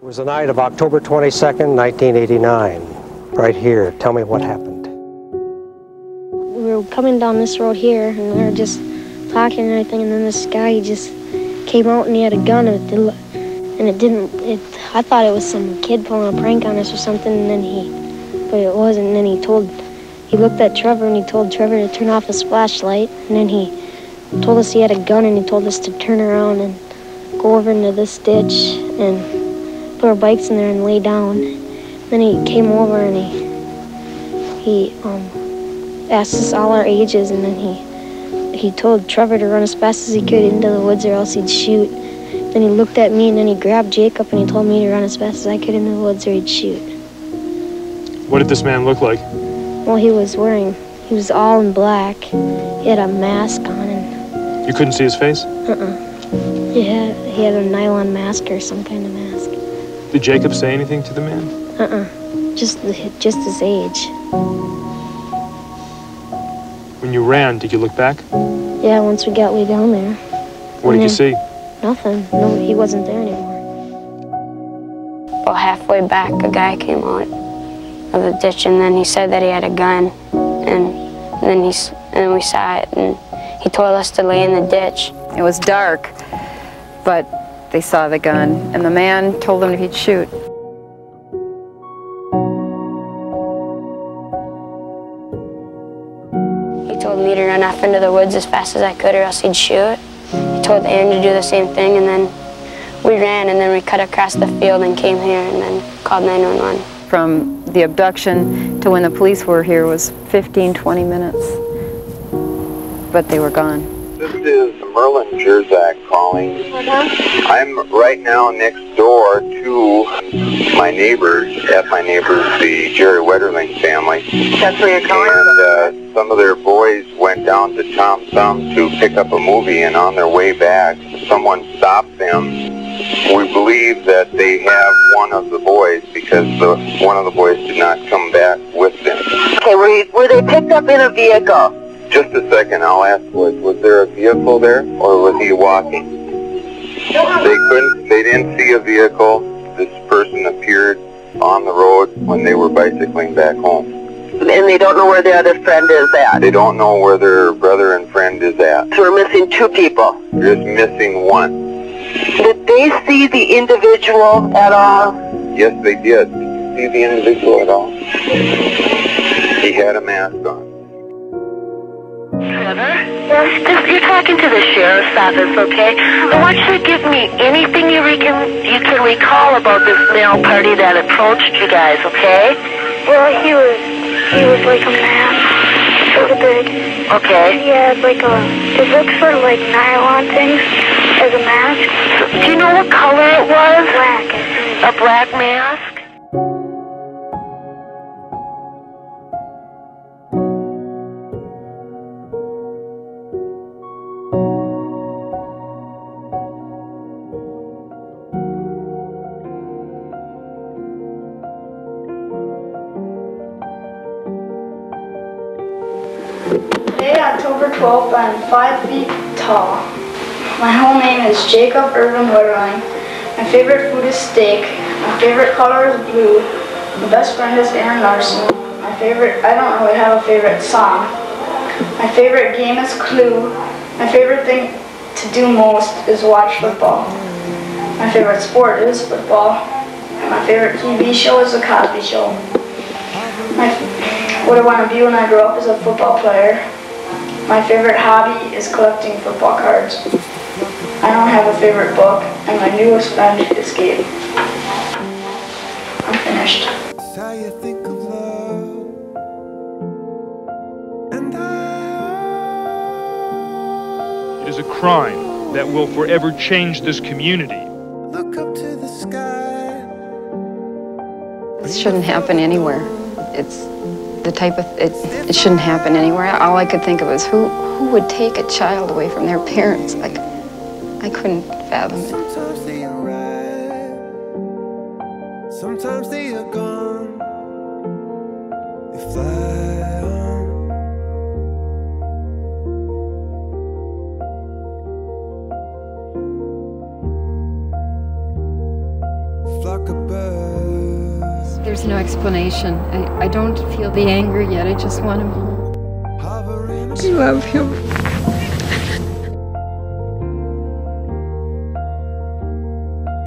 It was the night of October 22nd, 1989. Right here. Tell me what happened. We were coming down this road here, and we were just talking and everything, and then this guy just came out and he had a gun, I thought it was some kid pulling a prank on us or something, but it wasn't, and then he looked at Trevor and he told Trevor to turn off his flashlight, and then he told us he had a gun and he told us to turn around and go over into this ditch and put our bikes in there and lay down. Then he came over and he asked us all our ages, and then he told Trevor to run as fast as he could into the woods or else he'd shoot. Then he looked at me and then he grabbed Jacob and he told me to run as fast as I could into the woods or he'd shoot. What did this man look like? Well, he was all in black. He had a mask on and... You couldn't see his face? He had a nylon mask or some kind of mask. Did Jacob say anything to the man? Just his age. When you ran, did you look back? Yeah, once we got way down there. What did you see? Nothing. No, he wasn't there anymore. About halfway back, a guy came out of the ditch, and then he said that he had a gun, and then we saw it, and he told us to lay in the ditch. It was dark, but they saw the gun, and the man told them he'd shoot. He told me to run off into the woods as fast as I could or else he'd shoot. He told Aaron to do the same thing, and then we ran, and then we cut across the field and came here and then called 911. From the abduction to when the police were here was 15-20 minutes, but they were gone. This is Merlin Jerzak calling. I'm right now next door to my neighbors, the Jerry Wetterling family. That's where you're calling? And some of their boys went down to Tom Thumb to pick up a movie, and on their way back, someone stopped them. We believe that they have one of the boys because one of the boys did not come back with them. Okay, were they picked up in a vehicle? Just a second, I'll ask, was there a vehicle there, or was he walking? They didn't see a vehicle. This person appeared on the road when they were bicycling back home. And they don't know where their other friend is at? They don't know where their brother and friend is at. So we're missing two people? We're just missing one. Did they see the individual at all? Yes, they did. Did you see the individual at all? He had a mask on. Trevor? Yes, you're talking to the sheriff's office, okay? I want you to give me anything you can recall about this male party that approached you guys, okay? Well, he was like a mask, sort of big. Okay. He had like it looked sort of like nylon things as a mask. So, do you know what color it was? Black. A black mask? Today, October 12th, I am 5 feet tall. My whole name is Jacob Irvin Wetterling. My favorite food is steak. My favorite color is blue. My best friend is Aaron Larson. I don't really have a favorite song. My favorite game is Clue. My favorite thing to do most is watch football. My favorite sport is football. And my favorite TV show is The Cosby Show. What I want to be when I grow up is a football player. My favorite hobby is collecting football cards. I don't have a favorite book, and my newest friend is Gabe. I'm finished. It is a crime that will forever change this community. Look up to the sky. This shouldn't happen anywhere. It's the type of, it shouldn't happen anywhere. All I could think of was who would take a child away from their parents? Like, I couldn't fathom it. Sometimes they arrive, sometimes they are gone. They fly on. Flock like a bird. There's no explanation. I don't feel the anger yet. I just want him home. I love him.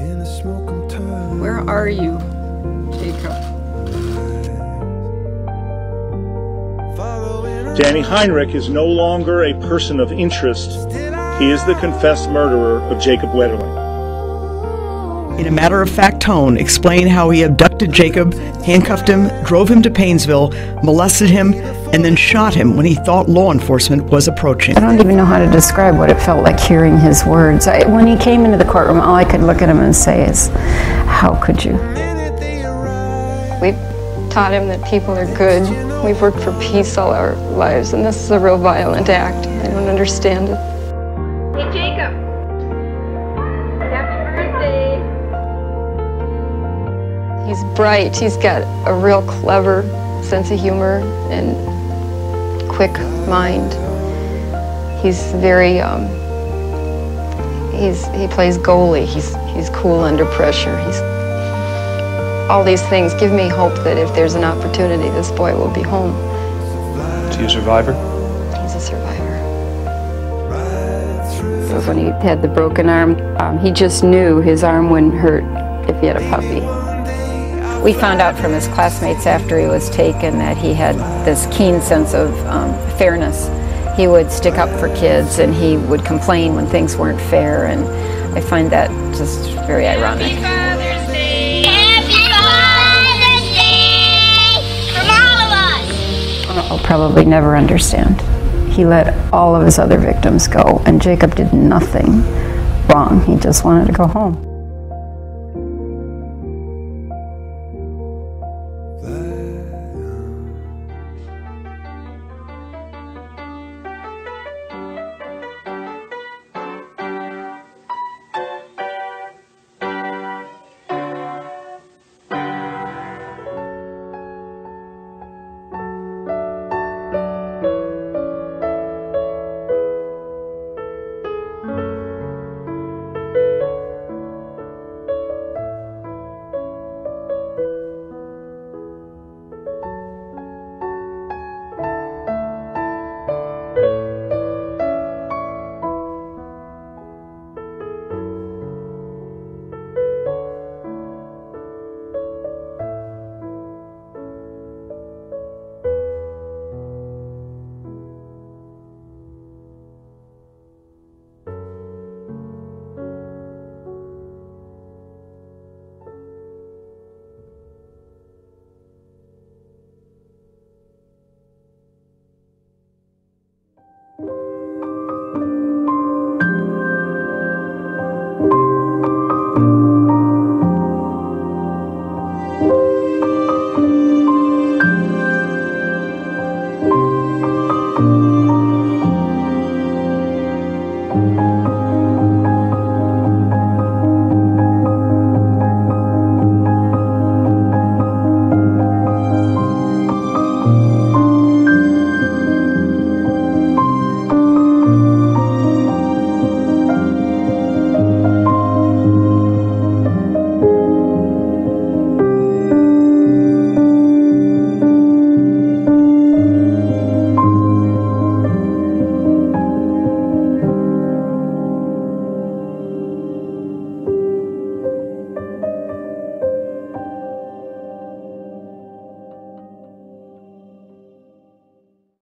In the smoke I'm turned. Where are you, Jacob? Danny Heinrich is no longer a person of interest. He is the confessed murderer of Jacob Wetterling. In a matter-of-fact tone, explain how he abducted Jacob, handcuffed him, drove him to Painesville, molested him, and then shot him when he thought law enforcement was approaching. I don't even know how to describe what it felt like hearing his words. When he came into the courtroom, all I could look at him and say is, how could you? We've taught him that people are good. We've worked for peace all our lives, and this is a real violent act. I don't understand it. Hey, Jacob. Happy birthday. He's bright. He's got a real clever sense of humor and quick mind. He's very, he plays goalie. He's cool under pressure. All these things give me hope that if there's an opportunity, this boy will be home. Is he a survivor? He's a survivor. So when he had the broken arm, he just knew his arm wouldn't hurt if he had a puppy. We found out from his classmates after he was taken that he had this keen sense of fairness. He would stick up for kids and he would complain when things weren't fair, and I find that just very ironic. I'll probably never understand. He let all of his other victims go, and Jacob did nothing wrong. He just wanted to go home.